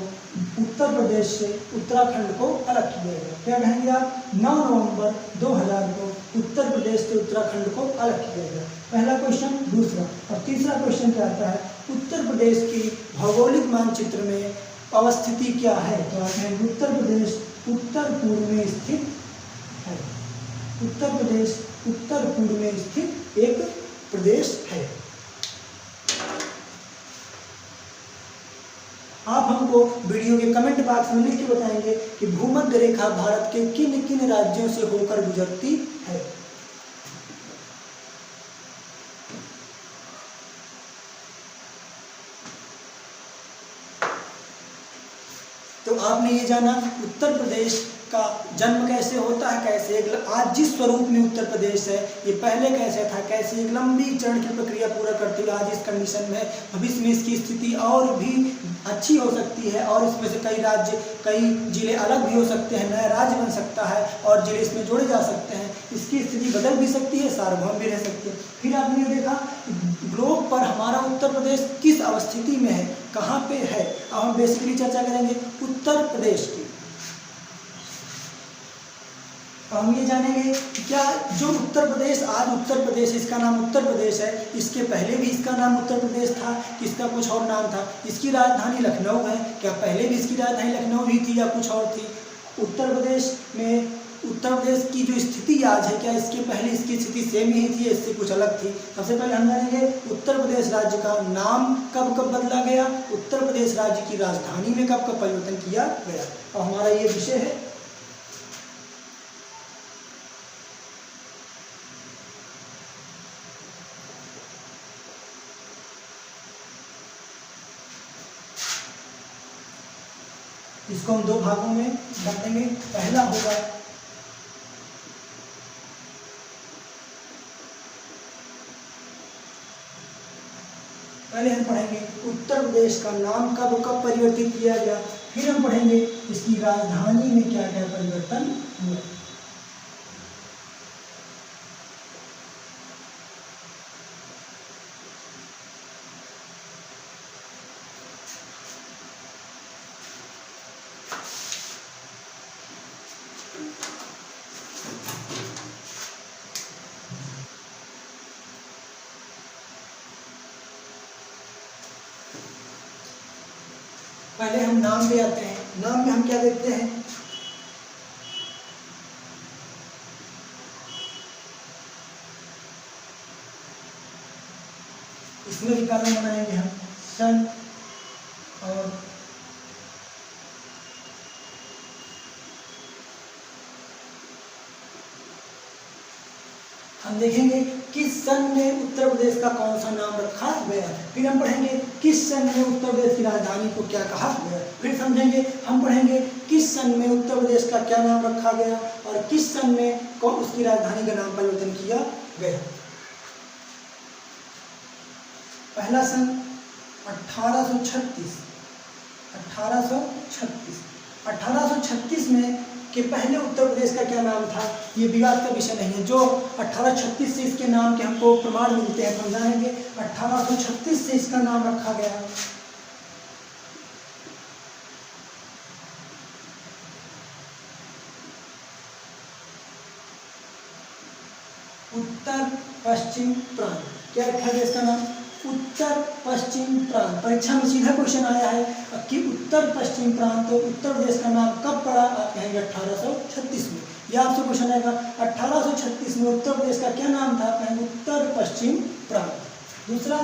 उत्तर प्रदेश से उत्तराखंड को अलग किया गया। क्या कहेंगे आप? 9 नवंबर 2000 को उत्तर प्रदेश से उत्तराखंड को अलग किया गया। पहला क्वेश्चन। दूसरा और तीसरा क्वेश्चन क्या आता है? उत्तर प्रदेश की भौगोलिक मानचित्र में अवस्थिति क्या है। तो आप कहेंगे उत्तर प्रदेश उत्तर पूर्व में स्थित है। उत्तर प्रदेश उत्तर पूर्व में स्थित एक प्रदेश है। आप हमको वीडियो के कमेंट बॉक्स में लिख के बताएंगे कि भूमध्य रेखा भारत के किन किन राज्यों से होकर गुजरती है। तो आपने ये जाना उत्तर प्रदेश का जन्म कैसे होता है, कैसे आज जिस स्वरूप में उत्तर प्रदेश है ये पहले कैसे था, कैसे एक लंबी चरण की प्रक्रिया पूरा करते हुए आज इस कंडीशन में, भविष्य में इसकी स्थिति और भी अच्छी हो सकती है और इसमें से कई जिले अलग भी हो सकते हैं, नया राज्य बन सकता है और जिले इसमें जोड़े जा सकते हैं, इसकी स्थिति बदल भी सकती है, सार्वभौम भी रह सकती है। फिर आपने ये देखा ग्लोब पर हमारा उत्तर प्रदेश किस अवस्थिति में है, कहाँ पे है। अब हम बेसिकली चर्चा करेंगे उत्तर प्रदेश की। हम ये जानेंगे कि क्या जो उत्तर प्रदेश आज उत्तर प्रदेश, इसका नाम उत्तर प्रदेश है, इसके पहले भी इसका नाम उत्तर प्रदेश था कि इसका कुछ और नाम था। इसकी राजधानी लखनऊ है, क्या पहले भी इसकी राजधानी लखनऊ ही थी या कुछ और थी। उत्तर प्रदेश में उत्तर प्रदेश की जो स्थिति आज है, क्या इसके पहले इसकी स्थिति सेम ही थी, इससे कुछ अलग थी। सबसे पहले हम जानेंगे उत्तर प्रदेश राज्य का नाम कब कब बदला गया, उत्तर प्रदेश राज्य की राजधानी में कब कब परिवर्तन किया गया। और हमारा ये विषय है इसको हम दो भागों में बांटेंगे। पहला होगा पहले हम पढ़ेंगे उत्तर प्रदेश का नाम कब कब परिवर्तित किया गया, फिर हम पढ़ेंगे इसकी राजधानी में क्या क्या परिवर्तन हुआ। पहले हम नाम ले आते हैं। नाम में हम क्या देखते हैं, इसमें भी कॉलम बनाएंगे हम सन और हम देखेंगे किस सन में उत्तर प्रदेश का कौन सा नाम रखा गया। फिर हम पढ़ेंगे किस सन में उत्तर प्रदेश की राजधानी को क्या कहा गया। फिर समझेंगे हम पढ़ेंगे किस सन में उत्तर प्रदेश का क्या नाम रखा गया और किस सन में उसकी राजधानी का नाम परिवर्तन किया गया। पहला सन 1836। 1836 में कि पहले उत्तर प्रदेश का क्या नाम था, ये विवाद का विषय नहीं है। जो 1836 से इसके नाम के हमको प्रमाण मिलते हैं, हम जानेंगे 1836 से इसका नाम रखा गया उत्तर पश्चिम प्रांत। क्या रखा गया इसका नाम, उत्तर पश्चिम प्रांत। परीक्षा में सीधा क्वेश्चन आया है कि उत्तर पश्चिम प्रांत तो उत्तर प्रदेश का नाम कब पड़ा, आप कहेंगे 1836 में। यह आपसे क्वेश्चन आएगा 1836 में उत्तर प्रदेश का क्या नाम था, आप कहेंगे उत्तर पश्चिम प्रांत। दूसरा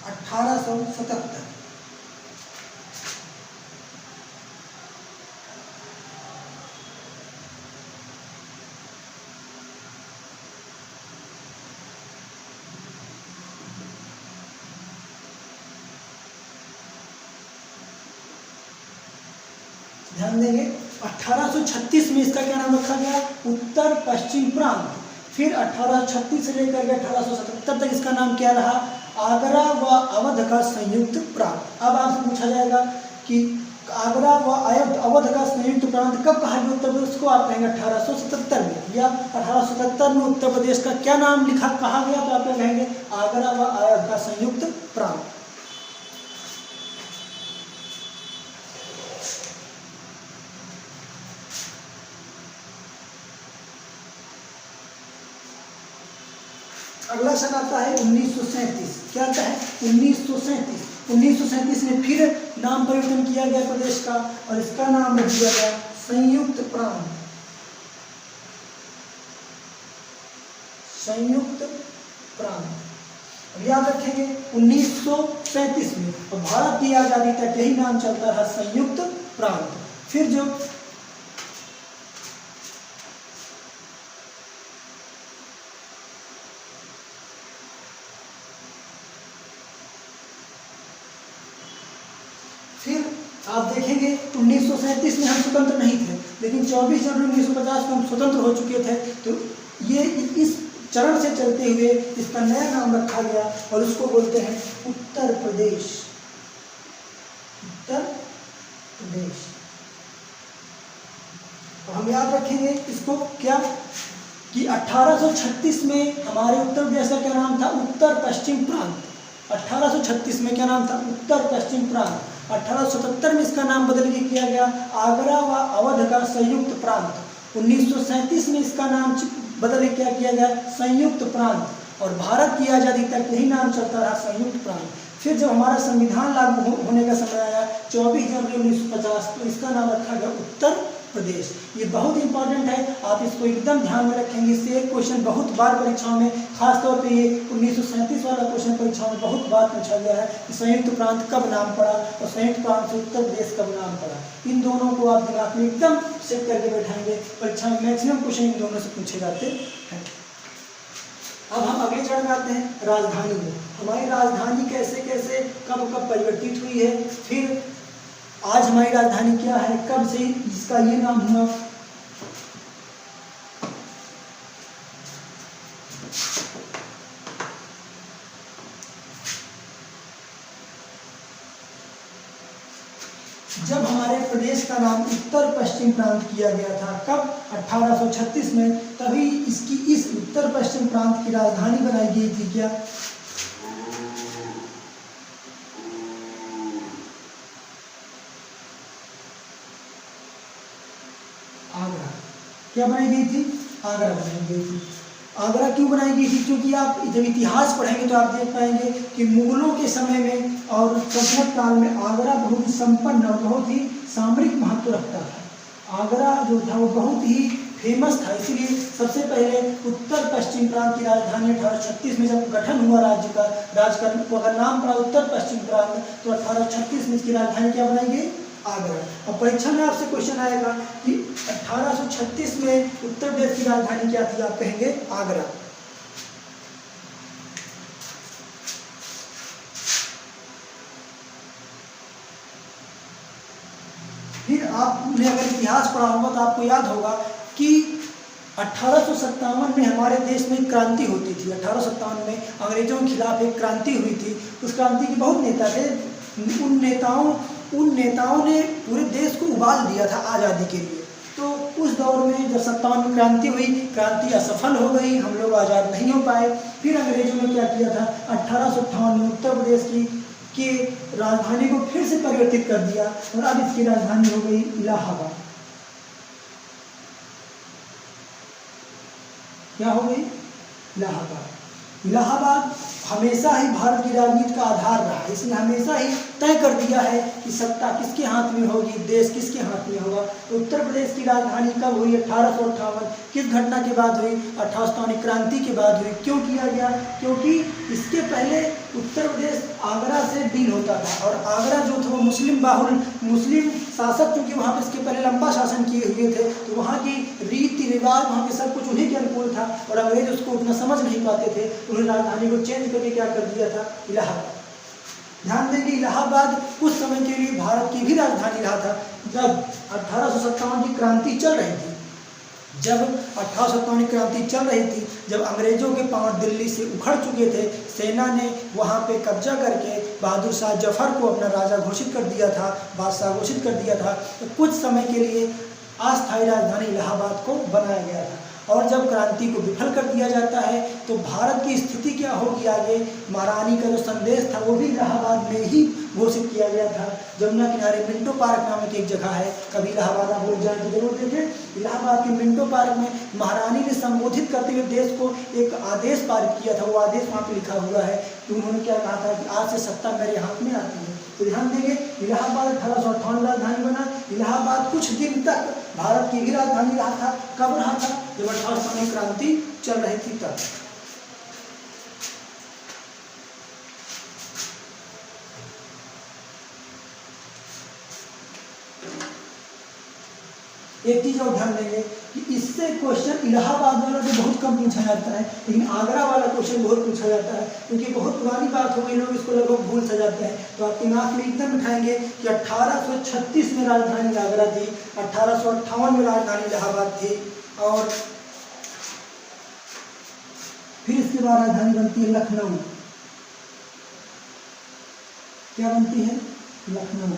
1877। ध्यान देंगे 1836 में इसका क्या नाम रखा गया, उत्तर पश्चिम प्रांत। फिर 1836 से लेकर के 1877 तक इसका नाम क्या रहा, आगरा व अवध का संयुक्त प्रांत। अब आपसे पूछा जाएगा कि आगरा व अवध का संयुक्त प्रांत कब कहा गया उत्तर प्रदेश को, आप कहेंगे 1877 में। या 1877 में उत्तर प्रदेश का क्या नाम लिखा कहा गया, तो आप कहेंगे आगरा व अवध का संयुक्त प्रांत। अगला सन आता है 1937। क्या आता है 1937। 1937 में फिर नाम परिवर्तन किया गया प्रदेश का और इसका नाम रख दिया गया संयुक्त प्रांत। संयुक्त प्रांत याद रखेंगे 1937 में, और भारत की आजादी तक यही नाम चलता रहा संयुक्त प्रांत। फिर जो आप देखेंगे 1937 में हम स्वतंत्र नहीं थे, लेकिन 24 जनवरी 1950 को हम स्वतंत्र हो चुके थे। तो ये इस चरण से चलते हुए इसका नया नाम रखा गया और उसको बोलते हैं उत्तर प्रदेश। उत्तर प्रदेश। और हम याद रखेंगे इसको क्या कि 1836 में हमारे उत्तर प्रदेश का क्या नाम था, उत्तर पश्चिम प्रांत। 1836 में क्या नाम था, उत्तर पश्चिम प्रांत। 1877 में इसका नाम बदल के किया गया आगरा व अवध का संयुक्त प्रांत। 1937 में इसका नाम बदल के क्या किया गया, संयुक्त प्रांत। और भारत की आज़ादी तक यही नाम चलता रहा संयुक्त प्रांत। फिर जब हमारा संविधान लागू होने का समय आया 24 जनवरी 1950, तो इसका नाम रखा गया उत्तर प्रदेश। ये बहुत इंपॉर्टेंट है, आप इसको एकदम ध्यान में रखेंगे। इससे एक क्वेश्चन बहुत बार परीक्षाओं में, खासतौर पे ये 1937 वाला क्वेश्चन परीक्षाओं में बहुत बार पूछा गया है कि संयुक्त प्रांत कब नाम पड़ा और संयुक्त प्रांत से उत्तर प्रदेश कब नाम पड़ा। इन दोनों को आप दिमाग में एकदम सेट करके बैठाएंगे, परीक्षा में मैक्सिमम क्वेश्चन इन दोनों से पूछे जाते हैं। अब हम अगले चरण में आते हैं, राजधानी में। हमारी राजधानी कैसे कैसे कब कब परिवर्तित हुई है, फिर आज हमारी राजधानी क्या है, कब से इसका ये नाम हुआ। जब हमारे प्रदेश का नाम उत्तर पश्चिम प्रांत किया गया था, कब, 1836 में, तभी इसकी इस उत्तर पश्चिम प्रांत की राजधानी बनाई गई थी क्या, आगरा। क्या बनाई गई थी, आगरा बनाई गई थी। आगरा क्यों बनाई गई थी, क्योंकि आप जब इतिहास पढ़ेंगे तो आप देख पाएंगे कि मुगलों के समय में और सल्तनत काल में आगरा बहुत ही संपन्न और बहुत ही सामरिक महत्व रखता था। आगरा जो था वो बहुत ही फेमस था, इसीलिए सबसे पहले उत्तर पश्चिम प्रांत की राजधानी 1836 में जब गठन हुआ राज्य का अगर नाम पड़ा उत्तर पश्चिम प्रांत, तो 1836 में इसकी राजधानी क्या बनाई गई, आगरा। अब परीक्षा में आपसे क्वेश्चन आएगा कि 1836 में उत्तर प्रदेश की राजधानी क्या थी, आप कहेंगे आगरा। फिर आपने अगर इतिहास पढ़ा होगा तो आपको याद होगा कि 1857 में हमारे देश में क्रांति होती थी। 1857 में अंग्रेजों के खिलाफ एक क्रांति हुई थी। उस क्रांति के बहुत नेता थे। उन नेताओं ने पूरे देश को उबाल दिया था आज़ादी के लिए। तो उस दौर में जब 57 में क्रांति हुई, क्रांति असफल हो गई, हम लोग आज़ाद नहीं हो पाए। फिर अंग्रेजों ने क्या किया था, 1858 में उत्तर प्रदेश की राजधानी को फिर से परिवर्तित कर दिया और अब इसकी राजधानी हो गई इलाहाबाद। क्या हो गई, इलाहाबाद। इलाहाबाद हमेशा ही भारत की राजनीति का आधार रहा है। इसने हमेशा ही तय कर दिया है कि सत्ता किसके हाथ में होगी, देश किसके हाथ में होगा। तो उत्तर प्रदेश की राजधानी कब हुई, 1858। किस घटना के बाद हुई, 1857 क्रांति के बाद हुई। क्यों किया गया, क्योंकि इसके पहले उत्तर प्रदेश आगरा से डील होता था और आगरा जो था वो मुस्लिम शासक, क्योंकि वहाँ पे इसके पहले लंबा शासन किए हुए थे, तो वहाँ की रीति रिवाज, वहाँ के सब कुछ उन्हीं के अनुकूल था और अंग्रेज उसको उतना समझ नहीं पाते थे। उन्होंने राजधानी को चेंज करके क्या कर दिया था, इलाहाबाद। ध्यान दें कि इलाहाबाद कुछ समय के लिए भारत की भी राजधानी रहा था। जब 1857 की क्रांति चल रही थी, जब 1857 की क्रांति चल रही थी, जब अंग्रेजों के पांव दिल्ली से उखड़ चुके थे, सेना ने वहां पे कब्जा करके बहादुर शाह जफर को अपना राजा घोषित कर दिया था, बादशाह घोषित कर दिया था। तो कुछ समय के लिए अस्थायी राजधानी इलाहाबाद को बनाया गया था। और जब क्रांति को विफल कर दिया जाता है तो भारत की स्थिति क्या होगी आगे, महारानी का जो संदेश था वो भी इलाहाबाद में ही घोषित किया गया था। जमुना किनारे मिंटो पार्क नामक एक जगह है, कभी इलाहाबाद आप लोग जाने की जरूर देखें। इलाहाबाद के मिंटो पार्क में महारानी ने संबोधित करते हुए देश को एक आदेश पारित किया था। वो आदेश वहाँ पे लिखा हुआ है कि उन्होंने क्या कहा था कि आज से सत्ता मेरे हाथ में आती है। तो ध्यान देंगे, इलाहाबाद 1858 राजधानी बना। इलाहाबाद कुछ दिन तक भारत की भी राजधानी रहा था। कब रहा था, जब 1857 क्रांति चल रही थी तब। एक चीज और ध्यान देंगे कि इससे क्वेश्चन इलाहाबाद वाला तो बहुत कम पूछा जाता है, लेकिन आगरा वाला क्वेश्चन बहुत पूछा जाता है, क्योंकि बहुत पुरानी बात हो गई, लोग इसको लगभग भूल सा जाते हैं। तो आपके दिमाग में एकदम बिठाएंगे कि 1836 में राजधानी आगरा थी, 1858 में राजधानी इलाहाबाद थी, और फिर इसके बाद राजधानी बनती है लखनऊ। क्या बनती है, लखनऊ।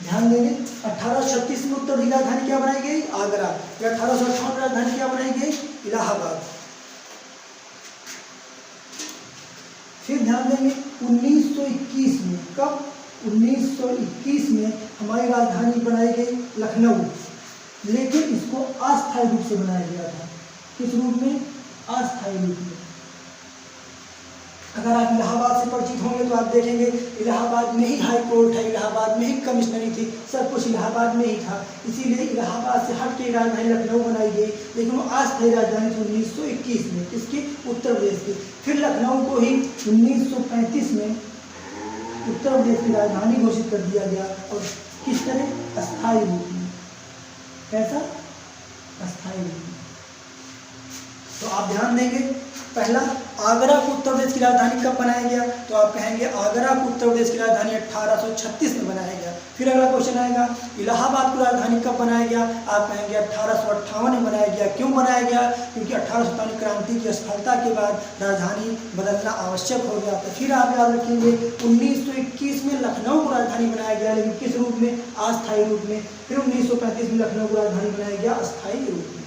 ध्यान देंगे, 1836 में उत्तर की राजधानी क्या बनाई गई, आगरा। 1858 राजधानी क्या बनाई गई, इलाहाबाद। फिर ध्यान देंगे 1921 में, कब, 1921 में हमारी राजधानी बनाई गई लखनऊ, लेकिन इसको अस्थायी रूप से बनाया गया था। किस रूप में, अस्थायी रूप में। अगर आप इलाहाबाद से परिचित होंगे तो आप देखेंगे इलाहाबाद में ही हाई कोर्ट है, इलाहाबाद में ही कमिश्नरी थी, सब कुछ इलाहाबाद में ही था। इसीलिए इलाहाबाद से हट के राजधानी लखनऊ बनाई गई, लेकिन वो अस्थायी राजधानी थी 1921 में, इसकी, उत्तर प्रदेश की। फिर लखनऊ को ही 1935 में उत्तर प्रदेश की राजधानी घोषित कर दिया गया और किस तरह? अस्थायी रूप में। कैसा? अस्थायी रूप में। तो आप ध्यान देंगे, पहला, आगरा को उत्तर प्रदेश की राजधानी कब बनाया गया? तो आप कहेंगे आगरा को उत्तर प्रदेश की राजधानी 1836 में बनाया गया। फिर अगला क्वेश्चन आएगा, इलाहाबाद को राजधानी कब बनाया गया? आप कहेंगे 1858 में बनाया गया। क्यों बनाया गया? क्योंकि 1857 क्रांति की असफलता के बाद राजधानी बदलना आवश्यक हो गया था। फिर आप याद रखेंगे 1921 में लखनऊ को राजधानी बनाया गया, लेकिन किस रूप में? अस्थायी रूप में। फिर 1935 में लखनऊ को राजधानी बनाया गया अस्थायी रूप में।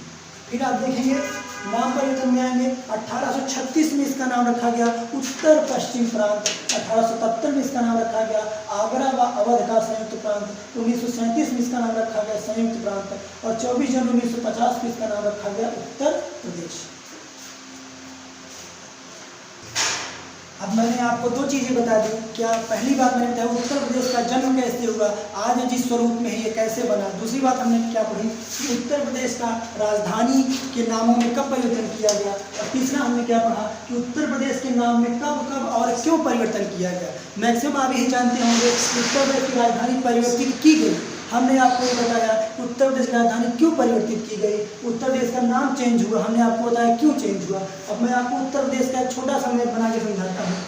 फिर आप देखेंगे नाम परिवर्तन में आएंगे, 1836 में इसका नाम रखा गया उत्तर पश्चिम प्रांत, 1877 में इसका नाम रखा गया आगरा व अवध का संयुक्त प्रांत, 1937 में इसका नाम रखा गया संयुक्त प्रांत, और 24 जनवरी 1950 में इसका नाम रखा गया उत्तर प्रदेश। अब मैंने आपको दो चीज़ें बता दी। क्या? पहली बात मैंने बताया उत्तर प्रदेश का जन्म कैसे हुआ, आज जिस स्वरूप में है ये कैसे बना। दूसरी बात हमने क्या पढ़ी कि उत्तर प्रदेश का राजधानी के नामों में कब परिवर्तन किया गया। और तीसरा हमने क्या पढ़ा कि उत्तर प्रदेश के नाम में कब कब और क्यों परिवर्तन किया गया। मैक्सिमम आप यही जानते होंगे कि उत्तर प्रदेश की राजधानी परिवर्तित की गई। हमने आपको बताया कि उत्तर प्रदेश की राजधानी क्यों परिवर्तित की गई, उत्तर प्रदेश का नाम चेंज हुआ, हमने आपको बताया क्यों चेंज हुआ। अब मैं आपको उत्तर प्रदेश का एक छोटा सा मैप बना के समझाता हूँ।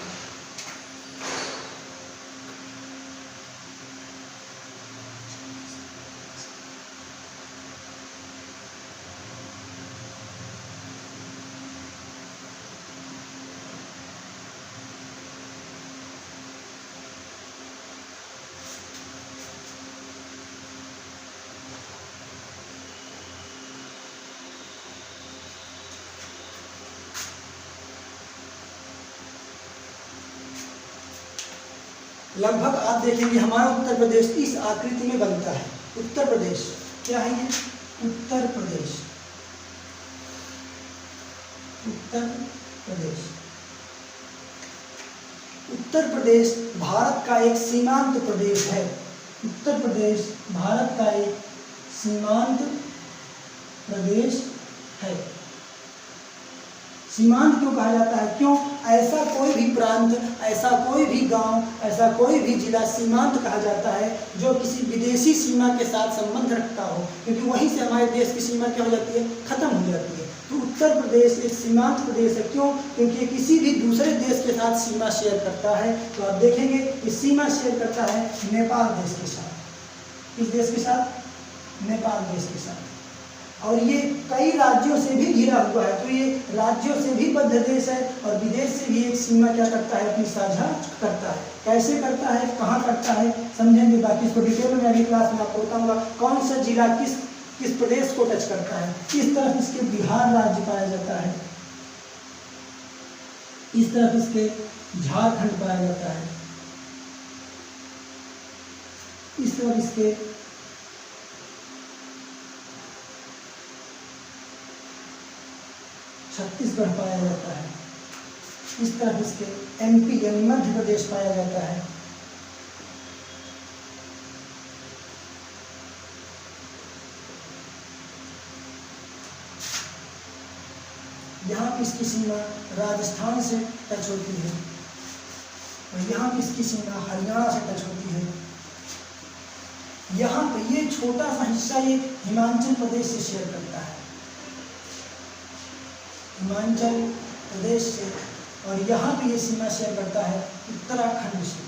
लगभग आप देखेंगे हमारा उत्तर प्रदेश इस आकृति में बनता है। उत्तर प्रदेश क्या है ये? उत्तर प्रदेश, उत्तर प्रदेश। उत्तर प्रदेश भारत का एक सीमांत प्रदेश है। उत्तर प्रदेश भारत का एक सीमांत प्रदेश है। सीमांत क्यों कहा जाता है? क्यों? ऐसा कोई भी प्रांत, ऐसा कोई भी गांव, ऐसा कोई भी जिला सीमांत कहा जाता है जो किसी विदेशी सीमा के साथ संबंध रखता हो, क्योंकि वहीं से हमारे देश की सीमा क्या हो जाती है? खत्म हो जाती है। तो उत्तर प्रदेश एक सीमांत प्रदेश है। क्यों? क्योंकि किसी भी दूसरे देश के साथ सीमा शेयर करता है। तो आप देखेंगे कि सीमा शेयर करता है नेपाल देश के साथ। किस देश के साथ? नेपाल देश के साथ। और ये कई राज्यों से भी घिरा हुआ है। तो ये राज्यों से भी बद्ध देश है और विदेश से भी एक सीमा क्या करता है? अपनी साझा करता है। कैसे करता है, कहाँ करता है, समझेंगे। बाकी इसको डिटेल में अगली क्लास में आपको बताऊंगा कौन सा जिला किस प्रदेश को टच करता है। इस तरफ इसके बिहार राज्य पाया जाता है, इस तरफ इसके झारखंड पाया जाता है, इस तरफ इसके छत्तीसगढ़ पाया जाता है, इस तरफ इसके एमपी यानी मध्य प्रदेश पाया जाता है। यहाँ पे इसकी सीमा राजस्थान से टच होती है और यहाँ पे इसकी सीमा हरियाणा से टच होती है। यहाँ पे ये छोटा सा हिस्सा ये हिमाचल प्रदेश से शेयर करता है, हिमाचल प्रदेश से। और यहाँ पे ये सीमा शेयर करता है उत्तराखंड से,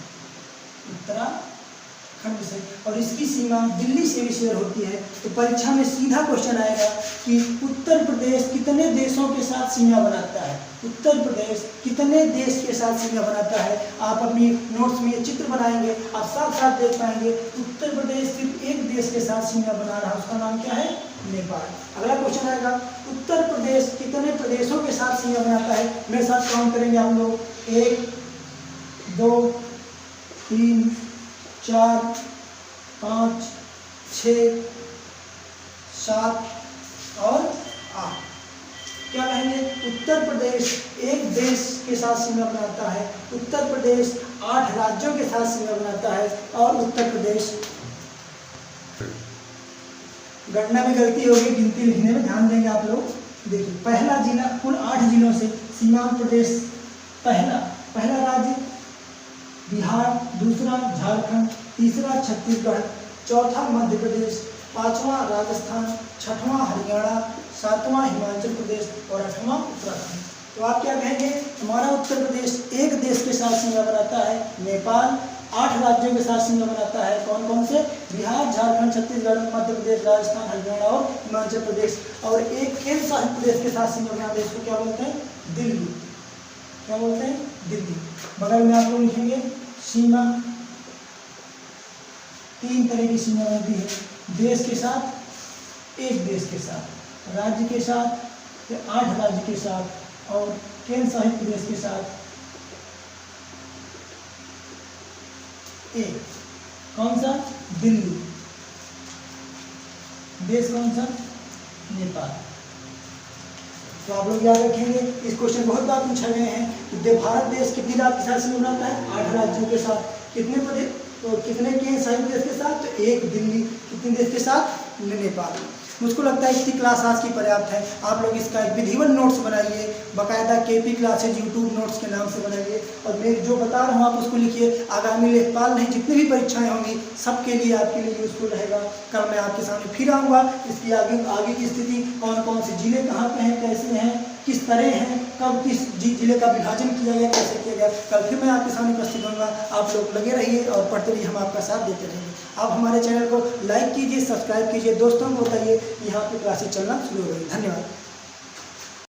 उत्तराखंड से। और इसकी सीमा दिल्ली से भी शेयर होती है। तो परीक्षा में सीधा क्वेश्चन आएगा कि उत्तर प्रदेश कितने देशों के साथ सीमा बनाता है। उत्तर प्रदेश कितने देश के साथ सीमा बनाता है। आप अपनी नोट्स में ये चित्र बनाएंगे, आप साथ साथ देख पाएंगे उत्तर प्रदेश सिर्फ एक देश के साथ सीमा बना रहा है, उसका नाम क्या है? नेपाल। अगला क्वेश्चन आएगा उत्तर प्रदेश कितने प्रदेशों के साथ सीमा बनाता है। मेरे साथ काउंट करेंगे आप लोग, 1 2 3 4 5 6 7 और 8। क्या कहेंगे? उत्तर प्रदेश एक देश के साथ सीमा बनाता है, उत्तर प्रदेश 8 राज्यों के साथ सीमा बनाता है और उत्तर प्रदेश, गणना में गलती होगी, गिनती लिखने में ध्यान देंगे आप लोग। देखिए पहला जिला, कुल 8 जिलों से सीमांत प्रदेश, पहला राज्य बिहार, दूसरा झारखंड, तीसरा छत्तीसगढ़ चौथा मध्य प्रदेश, पाँचवां राजस्थान, छठवां हरियाणा, सातवां हिमाचल प्रदेश और आठवां उत्तराखंड। तो आप क्या कहेंगे, हमारा उत्तर प्रदेश एक देश के साथ सीमा बनाता है नेपाल, 8 राज्यों के साथ सीमा बनाता है, कौन कौन से, बिहार, झारखंड, छत्तीसगढ़, मध्य प्रदेश, राजस्थान, हरियाणा और हिमाचल प्रदेश, और एक केंद्र शासित प्रदेश के साथ सीमा बनाता है, इसको क्या बोलते हैं, दिल्ली। क्या बोलते हैं, दिल्ली। बगल में आप लोग लिखेंगे सीमा, 3 तरह की सीमा बनती है, देश के साथ, एक देश के साथ, राज्य के साथ, 8 राज्य के साथ और केंद्र शासित प्रदेश के साथ एक। कौन सा, दिल्ली। देश कौन सा, नेपाल। तो आप लोग याद रखेंगे, इस क्वेश्चन बहुत बार पूछा गए हैं कि भारत देश कितनी राज्य के साथ सीमा बनाता है, 8 राज्यों के साथ। कितने प्रदेश, तो कितने केंद्र शासित प्रदेश के साथ, तो एक दिल्ली। कितने देश के साथ, नेपाल। मुझको लगता है इतनी क्लास आज की पर्याप्त है। आप लोग इसका एक विधिवत नोट्स बनाइए, बाकायदा केपी क्लासेज यूट्यूब नोट्स के नाम से बनाइए, और मैं जो बता रहा हूँ आप उसको लिखिए। आगामी लेखपाल नहीं, जितनी भी परीक्षाएं होंगी सबके लिए आपके लिए यूजफुल रहेगा। कल मैं आपके सामने फिर आऊँगा, इसकी आगे की स्थिति, कौन कौन से जिले कहाँ पे हैं, कैसे हैं, किस तरह हैं, कब किस जिले का विभाजन किया गया, कैसे किया गया, कल फिर मैं आपके सामने उपस्थित होऊंगा। आप लोग लगे रहिए और पढ़ते रहिए, हम आपका साथ देते रहेंगे। आप हमारे चैनल को लाइक कीजिए, सब्सक्राइब कीजिए, दोस्तों को बताइए यहाँ पे क्लासेस चलना शुरू हो गई। धन्यवाद।